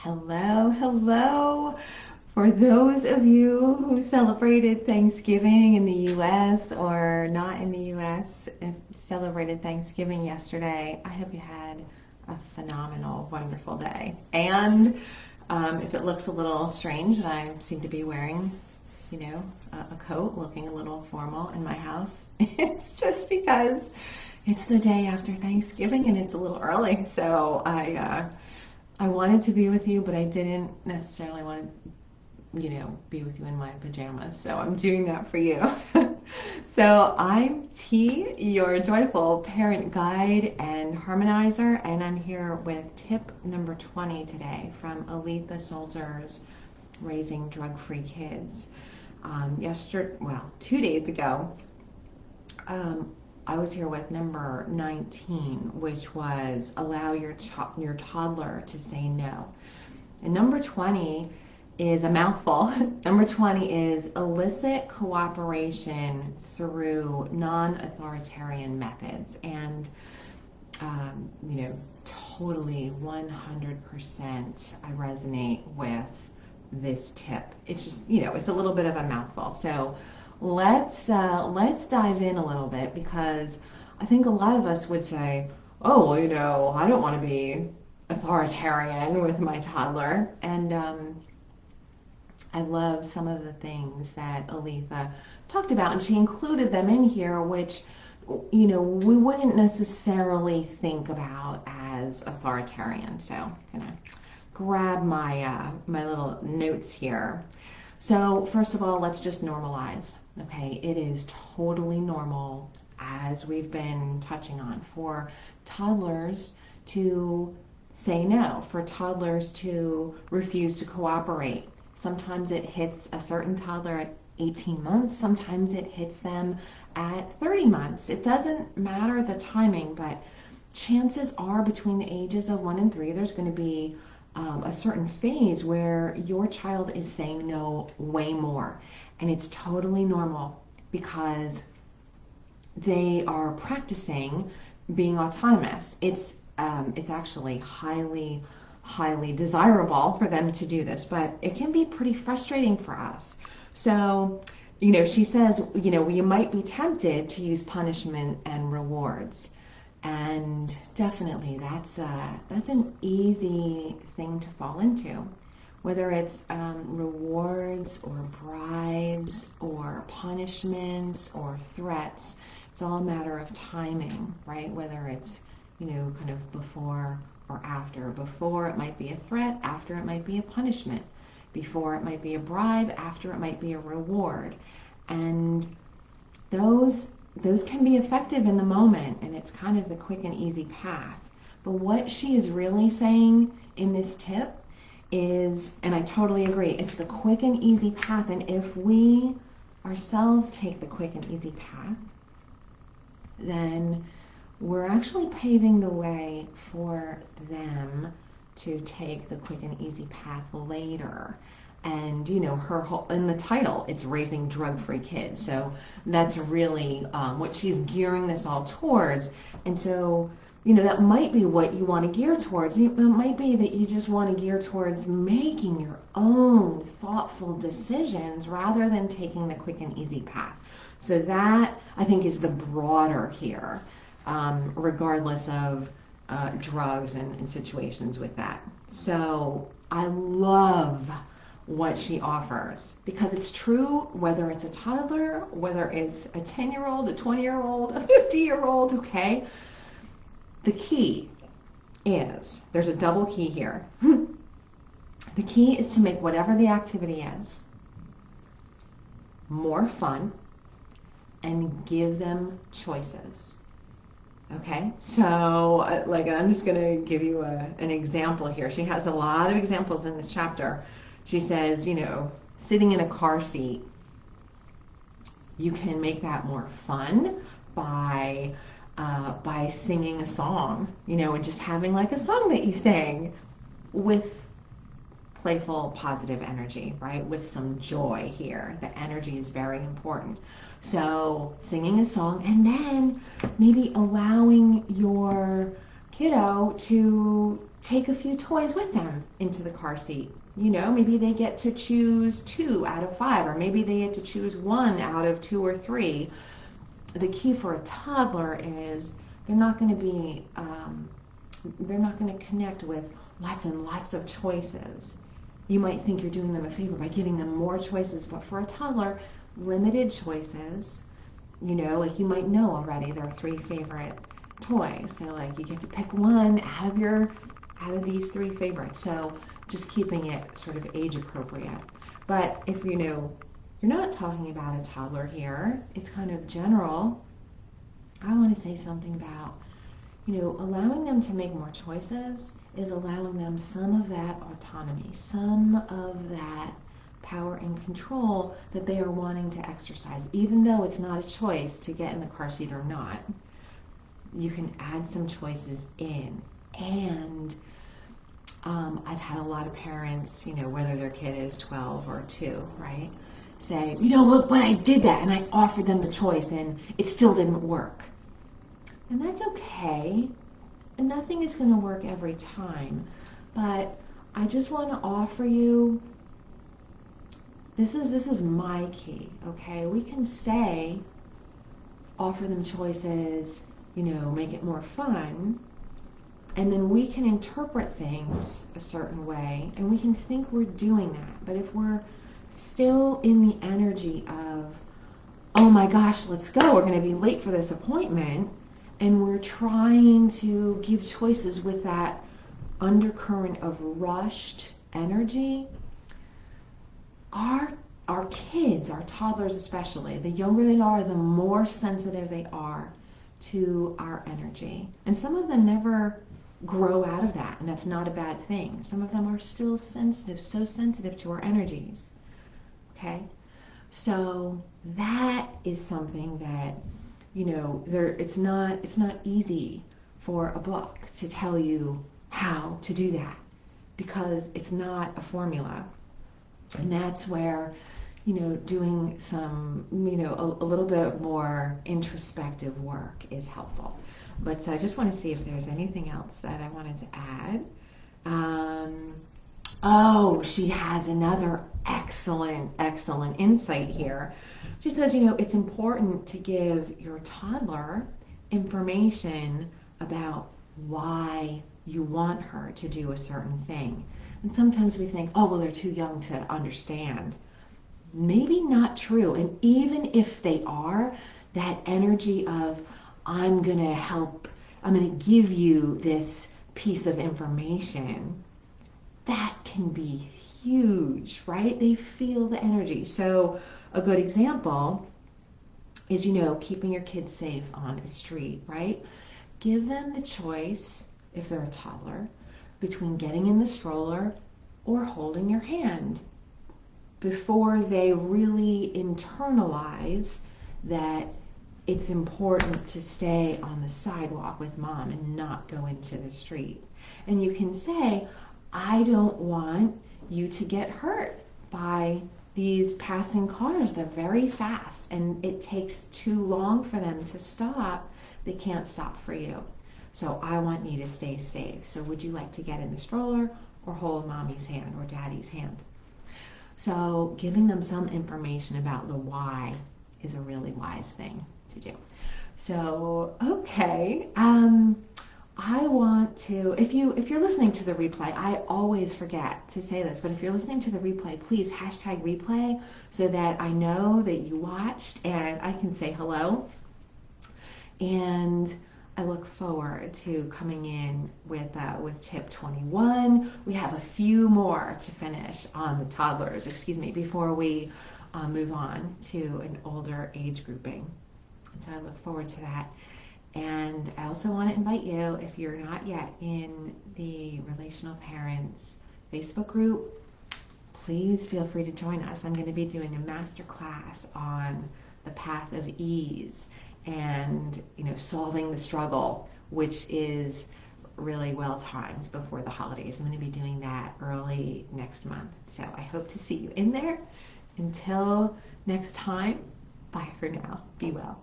Hello, hello. For those of you who celebrated Thanksgiving in the US or not in the US, and celebrated Thanksgiving yesterday, I hope you had a phenomenal, wonderful day. And if it looks a little strange that I seem to be wearing, a coat looking a little formal in my house, it's just because it's the day after Thanksgiving and it's a little early. So I wanted to be with you, but I didn't necessarily want to, be with you in my pajamas. So I'm doing that for you. So I'm T, your joyful parent guide and harmonizer, and I'm here with tip number 20 today from Aletha Solter's Raising Drug-Free Kids. 2 days ago, I was here with number 19, which was allow your toddler to say no. And number 20 is a mouthful. Number 20 is elicit cooperation through non-authoritarian methods. And, totally 100% I resonate with this tip. It's just, it's a little bit of a mouthful. So let's dive in a little bit, because I think a lot of us would say, oh, well, I don't want to be authoritarian with my toddler. And I love some of the things that Aletha talked about, and she included them in here, which we wouldn't necessarily think about as authoritarian. So I'm gonna grab my my little notes here. So first of all, let's just normalize. Okay, it is totally normal, as we've been touching on, for toddlers to say no, for toddlers to refuse to cooperate. Sometimes it hits a certain toddler at 18 months, sometimes it hits them at 30 months. It doesn't matter the timing, but chances are between the ages of 1 and 3, there's going to be a certain phase where your child is saying no way more. And it's totally normal, because they are practicing being autonomous. It's actually highly desirable for them to do this, but it can be pretty frustrating for us. So, she says, you might be tempted to use punishment and rewards. And definitely that's an easy thing to fall into, whether it's rewards or bribes or punishments or threats. It's all a matter of timing, right? Whether it's kind of before or after. Before, it might be a threat. After, it might be a punishment. Before, it might be a bribe. After, it might be a reward. And those can be effective in the moment, and it's kind of the quick and easy path. But what she is really saying in this tip is, and I totally agree, it's the quick and easy path. And if we ourselves take the quick and easy path, then we're actually paving the way for them to take the quick and easy path later. And her whole, in the title, it's Raising Drug-Free Kids. So that's really what she's gearing this all towards. And so, that might be what you want to gear towards. It might be that you just want to gear towards making your own thoughtful decisions rather than taking the quick and easy path. So that, I think, is the broader here, regardless of drugs and situations with that. So I love what she offers, because it's true whether it's a toddler, whether it's a 10-year-old, a 20-year-old, a 50-year-old, okay? The key is, there's a double key here. The key is to make whatever the activity is more fun and give them choices. Okay, so I'm just going to give you an example here. She has a lot of examples in this chapter. She says, sitting in a car seat, you can make that more fun by singing a song, and just having like a song that you sing with playful, positive energy, right? With some joy here. The energy is very important. So singing a song, and then maybe allowing your kiddo to take a few toys with them into the car seat. You know, maybe they get to choose 2 out of 5, or maybe they get to choose 1 out of 2 or 3. The key for a toddler is they're not going to be, they're not going to connect with lots and lots of choices. You might think you're doing them a favor by giving them more choices, but for a toddler, limited choices. You know, like you might know already there are 3 favorite toys. So like you get to pick 1 out of these 3 favorites. So just keeping it sort of age appropriate. But if you know you're not talking about a toddler here, it's kind of general, I want to say something about, you know, allowing them to make more choices is allowing them some of that autonomy, some of that power and control that they are wanting to exercise, even though it's not a choice to get in the car seat or not. You can add some choices in. And I've had a lot of parents, you know, whether their kid is 12 or 2, right, say, you know, look, but I did that and I offered them the choice and it still didn't work. And that's okay. And nothing is going to work every time. But I just want to offer you, this is my key, okay? We can say, offer them choices, you know, make it more fun, and then we can interpret things a certain way, and we can think we're doing that. But if we're still in the energy of, oh my gosh, let's go, we're going to be late for this appointment, and we're trying to give choices with that undercurrent of rushed energy, our kids, our toddlers especially, the younger they are, the more sensitive they are to our energy. And some of them never grow out of that, and that's not a bad thing. Some of them are still sensitive, so sensitive to our energies. Okay? So that is something that, you know, it's not easy for a book to tell you how to do that, because it's not a formula. And that's where, you know, doing some, you know, a little bit more introspective work is helpful. But so I just want to see if there's anything else that I wanted to add. Oh, she has another excellent insight here. She says, you know, it's important to give your toddler information about why you want her to do a certain thing. And sometimes we think, oh, well, they're too young to understand. Maybe not true. And even if they are, that energy of, I'm going to give you this piece of information, that can be huge, right? They feel the energy. So a good example is, you know, keeping your kids safe on a street, right? Give them the choice, if they're a toddler, between getting in the stroller or holding your hand, before they really internalize that it's important to stay on the sidewalk with mom and not go into the street. And you can say, I don't want you to get hurt by these passing cars. They're very fast and it takes too long for them to stop. They can't stop for you. So I want you to stay safe. So would you like to get in the stroller or hold mommy's hand or daddy's hand? So giving them some information about the why is a really wise thing to do. So, okay. I want to, if you're listening to the replay, I always forget to say this, but if you're listening to the replay, please hashtag replay so that I know that you watched and I can say hello. And I look forward to coming in with tip 21. We have a few more to finish on the toddlers, before we move on to an older age grouping. So I look forward to that. And I also want to invite you, if you're not yet in the Relational Parents Facebook group, please feel free to join us. I'm going to be doing a masterclass on the path of ease and, you know, solving the struggle, which is really well timed before the holidays. I'm going to be doing that early next month. So I hope to see you in there. Until next time, bye for now. Be well.